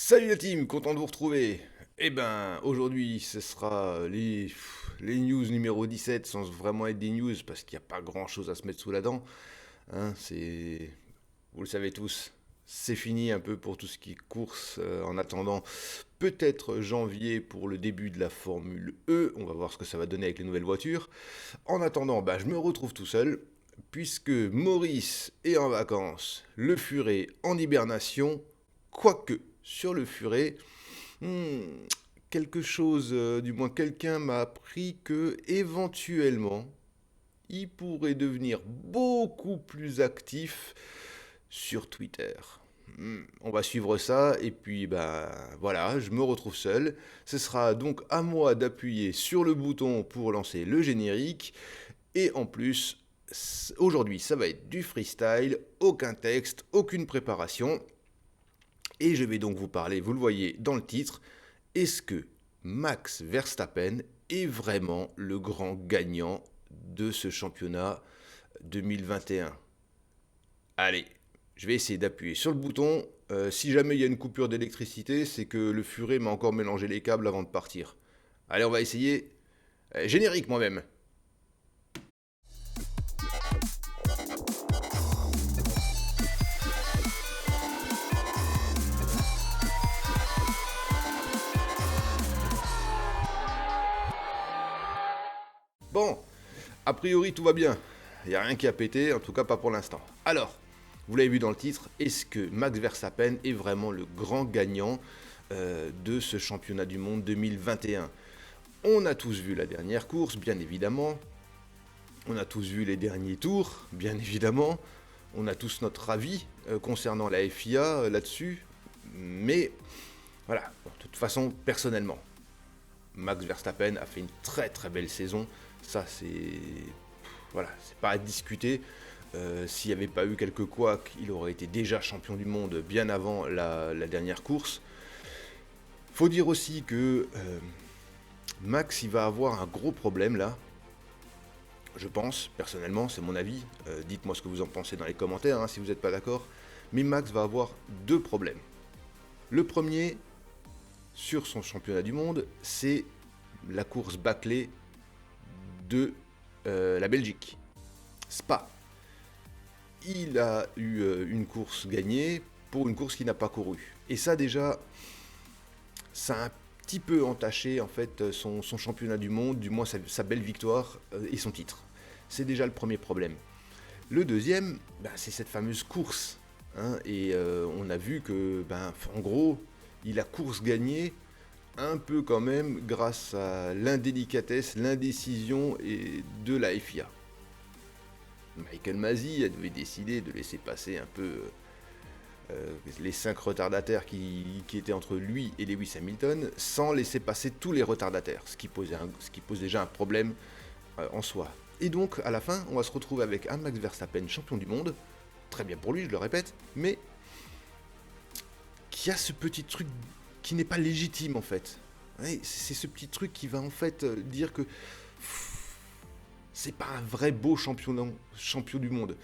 Salut la team, content de vous retrouver. Aujourd'hui, ce sera les news numéro 17 sans vraiment être des news parce qu'il n'y a pas grand chose à se mettre sous la dent. Vous le savez tous, c'est fini un peu pour tout ce qui est course. En attendant, peut-être janvier pour le début de la Formule E. On va voir ce que ça va donner avec les nouvelles voitures. En attendant, je me retrouve tout seul puisque Maurice est en vacances, le furet en hibernation, quoique sur le furet, hmm, quelque chose, du moins quelqu'un m'a appris que éventuellement, il pourrait devenir beaucoup plus actif sur Twitter. On va suivre ça et puis voilà, je me retrouve seul. Ce sera donc à moi d'appuyer sur le bouton pour lancer le générique et en plus aujourd'hui ça va être du freestyle, aucun texte, aucune préparation. Et je vais donc vous parler, vous le voyez dans le titre, est-ce que Max Verstappen est vraiment le grand gagnant de ce championnat 2021? Allez, je vais essayer d'appuyer sur le bouton. Si jamais il y a une coupure d'électricité, c'est que le furet m'a encore mélangé les câbles avant de partir. Allez, on va essayer. Générique moi-même. Bon, a priori tout va bien. Il n'y a rien qui a pété, en tout cas pas pour l'instant. Alors, vous l'avez vu dans le titre, est-ce que Max Verstappen est vraiment le grand gagnant de ce championnat du monde 2021? On a tous vu la dernière course, bien évidemment. On a tous vu les derniers tours, bien évidemment. On a tous notre avis concernant la FIA là-dessus. Mais voilà, bon, de toute façon, personnellement, Max Verstappen a fait une très très belle saison. Ça, c'est pas à discuter. S'il n'y avait pas eu quelques couacs, il aurait été déjà champion du monde bien avant la dernière course. Faut dire aussi que Max, il va avoir un gros problème là. Je pense, personnellement, c'est mon avis. Dites-moi ce que vous en pensez dans les commentaires si vous n'êtes pas d'accord. Mais Max va avoir deux problèmes. Le premier, sur son championnat du monde, c'est la course bâclée de la Belgique. Spa. Il a eu une course gagnée pour une course qu'il n'a pas courue. Et ça déjà, ça a un petit peu entaché en fait son championnat du monde, du moins sa belle victoire et son titre. C'est déjà le premier problème. Le deuxième, c'est cette fameuse course. Et on a vu que, en gros, il a course gagnée un peu quand même grâce à l'indélicatesse, l'indécision et de la FIA. Michael Masi avait décidé de laisser passer un peu les 5 retardataires qui étaient entre lui et Lewis Hamilton sans laisser passer tous les retardataires, ce qui pose déjà un problème en soi. Et donc à la fin, on va se retrouver avec un Max Verstappen champion du monde, très bien pour lui, je le répète, mais qui a ce petit truc qui n'est pas légitime en fait. Ouais, c'est ce petit truc qui va en fait dire que c'est pas un vrai beau champion du monde.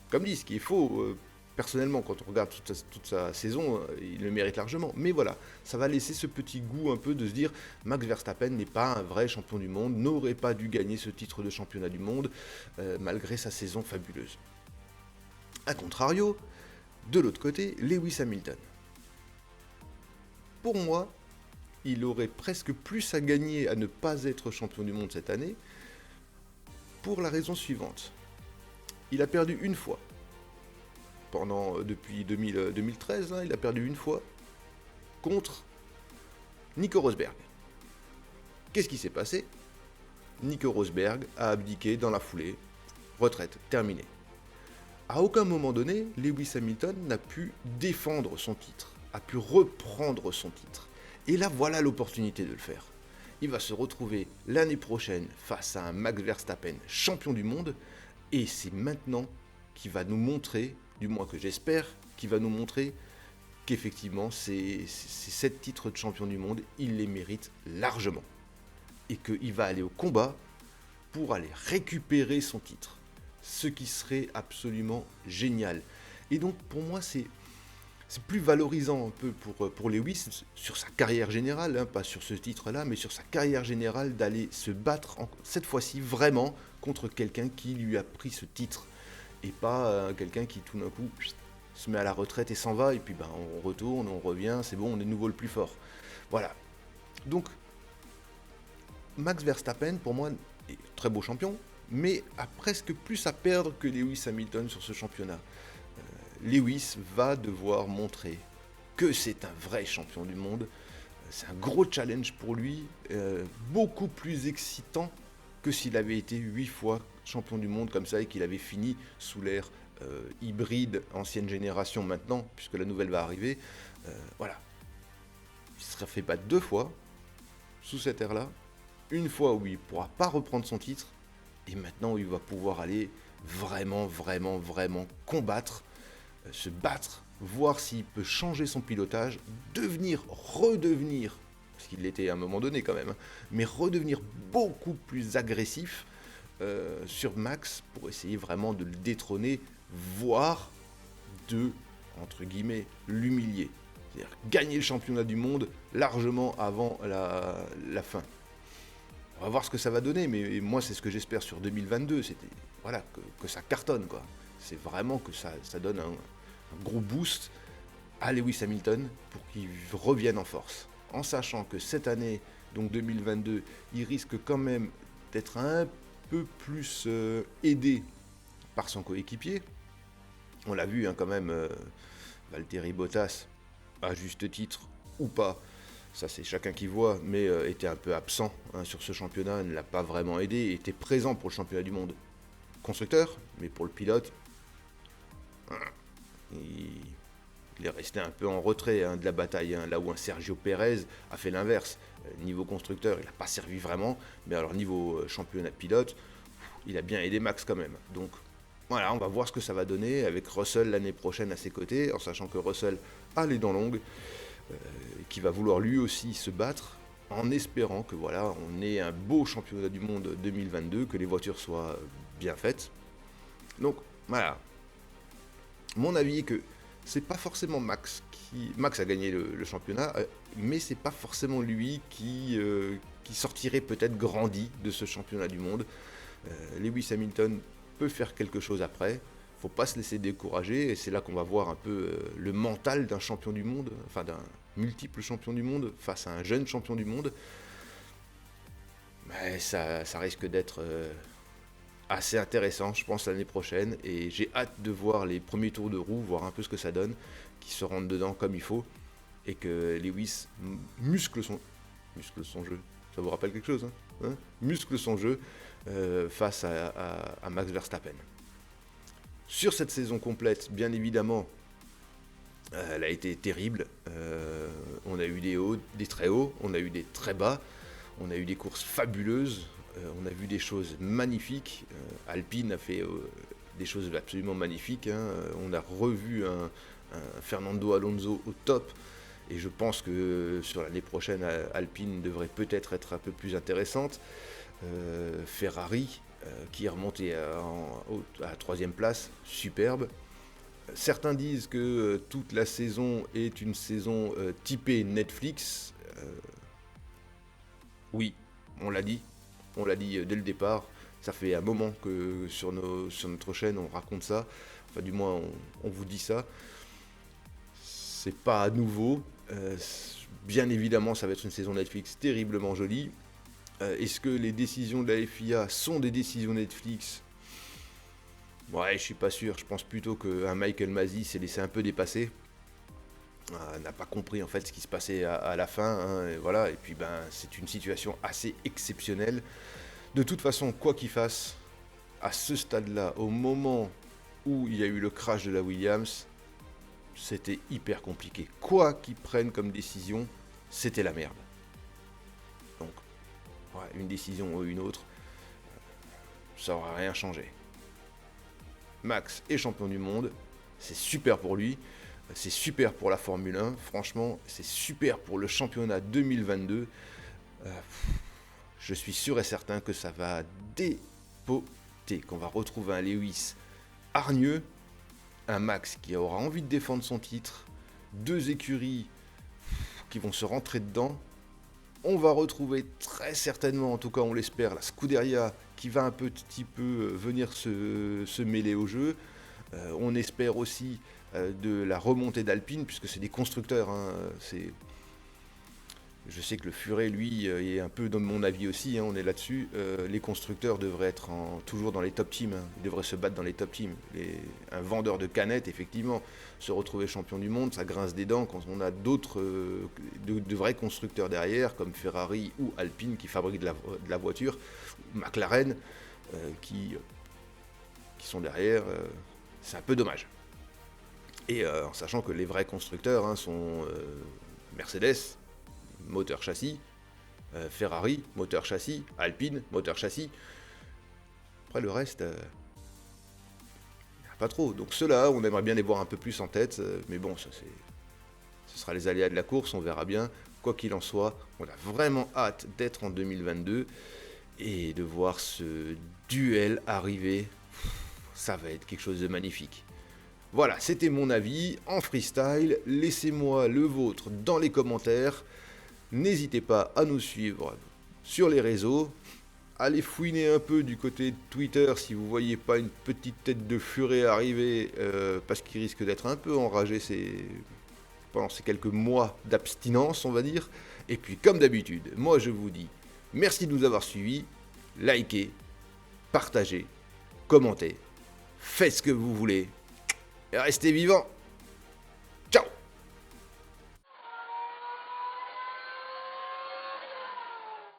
Comme dit, ce qui est faux, personnellement, quand on regarde toute sa saison, il le mérite largement. Mais voilà, ça va laisser ce petit goût un peu de se dire Max Verstappen n'est pas un vrai champion du monde, n'aurait pas dû gagner ce titre de championnat du monde, malgré sa saison fabuleuse. A contrario, de l'autre côté, Lewis Hamilton. Pour moi, il aurait presque plus à gagner à ne pas être champion du monde cette année, pour la raison suivante. Il a perdu une fois. Depuis 2013, il a perdu une fois contre Nico Rosberg. Qu'est-ce qui s'est passé? Nico Rosberg a abdiqué dans la foulée. Retraite, terminée. À aucun moment donné, Lewis Hamilton n'a pu défendre son titre, a pu reprendre son titre. Et là, voilà l'opportunité de le faire. Il va se retrouver l'année prochaine face à un Max Verstappen champion du monde, et c'est maintenant qu'il va nous montrer, du moins que j'espère, qu'il va nous montrer qu'effectivement ces 7 titres de champion du monde, il les mérite largement. Et qu'il va aller au combat pour aller récupérer son titre. Ce qui serait absolument génial. Et donc pour moi c'est c'est plus valorisant un peu pour Lewis sur sa carrière générale, hein, pas sur ce titre-là, mais sur sa carrière générale d'aller se battre cette fois-ci vraiment contre quelqu'un qui lui a pris ce titre et pas quelqu'un qui tout d'un coup se met à la retraite et s'en va et puis ben, on retourne, on revient, c'est bon, on est de nouveau le plus fort. Voilà. Donc Max Verstappen pour moi est très beau champion, mais a presque plus à perdre que Lewis Hamilton sur ce championnat. Lewis va devoir montrer que c'est un vrai champion du monde. C'est un gros challenge pour lui, beaucoup plus excitant que s'il avait été 8 fois champion du monde comme ça et qu'il avait fini sous l'ère hybride ancienne génération maintenant, puisque la nouvelle va arriver. Voilà. Il se serait fait battre 2 fois sous cette ère-là. Une fois où il ne pourra pas reprendre son titre, et maintenant où il va pouvoir aller vraiment, vraiment, vraiment combattre, se battre, voir s'il peut changer son pilotage, redevenir, parce qu'il l'était à un moment donné quand même, hein, mais redevenir beaucoup plus agressif sur Max pour essayer vraiment de le détrôner, voire de, entre guillemets, l'humilier. C'est-à-dire gagner le championnat du monde largement avant la fin. On va voir ce que ça va donner, mais moi c'est ce que j'espère sur 2022, c'était voilà, que ça cartonne, quoi. C'est vraiment que ça donne un gros boost à Lewis Hamilton pour qu'il revienne en force. En sachant que cette année, donc 2022, il risque quand même d'être un peu plus aidé par son coéquipier. On l'a vu hein, quand même, Valtteri Bottas, à juste titre ou pas, ça c'est chacun qui voit, mais était un peu absent hein, sur ce championnat, ne l'a pas vraiment aidé, était présent pour le championnat du monde constructeur, mais pour le pilote, il est resté un peu en retrait hein, de la bataille, hein, là où un Sergio Pérez a fait l'inverse. Niveau constructeur, il n'a pas servi vraiment, mais alors niveau championnat de pilote, il a bien aidé Max quand même. Donc voilà, on va voir ce que ça va donner avec Russell l'année prochaine à ses côtés, en sachant que Russell a les dents longues, qui va vouloir lui aussi se battre, en espérant que voilà, on ait un beau championnat du monde 2022, que les voitures soient bien faites. Donc voilà, mon avis est que c'est pas forcément Max qui. Max a gagné le championnat, mais c'est pas forcément lui qui sortirait peut-être grandi de ce championnat du monde. Lewis Hamilton peut faire quelque chose après. Faut pas se laisser décourager, et c'est là qu'on va voir un peu le mental d'un champion du monde, enfin d'un multiple champion du monde face à un jeune champion du monde. Mais ça risque d'être assez intéressant, je pense, l'année prochaine. Et j'ai hâte de voir les premiers tours de roue, voir un peu ce que ça donne, qu'ils se rentrent dedans comme il faut, et que Lewis muscle son jeu. Ça vous rappelle quelque chose hein muscle son jeu face à Max Verstappen. Sur cette saison complète, bien évidemment, elle a été terrible. On a eu des hauts, des très hauts, on a eu des très bas, on a eu des courses fabuleuses. On a vu des choses magnifiques. Alpine a fait des choses absolument magnifiques. Hein. On a revu un Fernando Alonso au top. Et je pense que sur l'année prochaine, Alpine devrait peut-être être un peu plus intéressante. Ferrari, qui est remonté à 3e place, superbe. Certains disent que toute la saison est une saison typée Netflix. Oui, on l'a dit. On l'a dit dès le départ, ça fait un moment que sur notre chaîne on raconte ça, enfin du moins on vous dit ça. C'est pas nouveau, bien évidemment ça va être une saison Netflix terriblement jolie. Est-ce que les décisions de la FIA sont des décisions Netflix ? Ouais, je suis pas sûr, je pense plutôt qu'un Michael Masi s'est laissé un peu dépasser. N'a pas compris en fait ce qui se passait à la fin, hein, et voilà, et puis ben c'est une situation assez exceptionnelle. De toute façon, quoi qu'il fasse, à ce stade-là, au moment où il y a eu le crash de la Williams, c'était hyper compliqué. Quoi qu'ils prennent comme décision, c'était la merde. Donc, ouais, une décision ou une autre, ça n'aura rien changé. Max est champion du monde, c'est super pour lui. C'est super pour la Formule 1, franchement, c'est super pour le championnat 2022. Je suis sûr et certain que ça va dépoter, qu'on va retrouver un Lewis hargneux, un Max qui aura envie de défendre son titre, deux écuries qui vont se rentrer dedans. On va retrouver très certainement, en tout cas on l'espère, la Scuderia qui va un petit peu venir se mêler au jeu. On espère aussi de la remontée d'Alpine, puisque c'est des constructeurs. Je sais que le Furet, lui, est un peu dans mon avis aussi, on est là-dessus. Les constructeurs devraient être toujours dans les top teams, ils devraient se battre dans les top teams. Un vendeur de canettes, effectivement, se retrouver champion du monde, ça grince des dents quand on a d'autres, de vrais constructeurs derrière, comme Ferrari ou Alpine qui fabriquent de la voiture, ou McLaren qui sont derrière. C'est un peu dommage. Et en sachant que les vrais constructeurs sont Mercedes, moteur châssis, Ferrari, moteur châssis, Alpine, moteur châssis. Après le reste, pas trop. Donc ceux-là, on aimerait bien les voir un peu plus en tête, mais bon, ce sera les aléas de la course, on verra bien. Quoi qu'il en soit, on a vraiment hâte d'être en 2022 et de voir ce duel arriver. Ça va être quelque chose de magnifique. Voilà, c'était mon avis en freestyle. Laissez-moi le vôtre dans les commentaires. N'hésitez pas à nous suivre sur les réseaux. Allez fouiner un peu du côté de Twitter si vous voyez pas une petite tête de furet arriver, parce qu'il risque d'être un peu enragé pendant ces quelques mois d'abstinence, on va dire. Et puis comme d'habitude, moi je vous dis merci de nous avoir suivis. Likez, partagez, commentez, faites ce que vous voulez et restez vivants.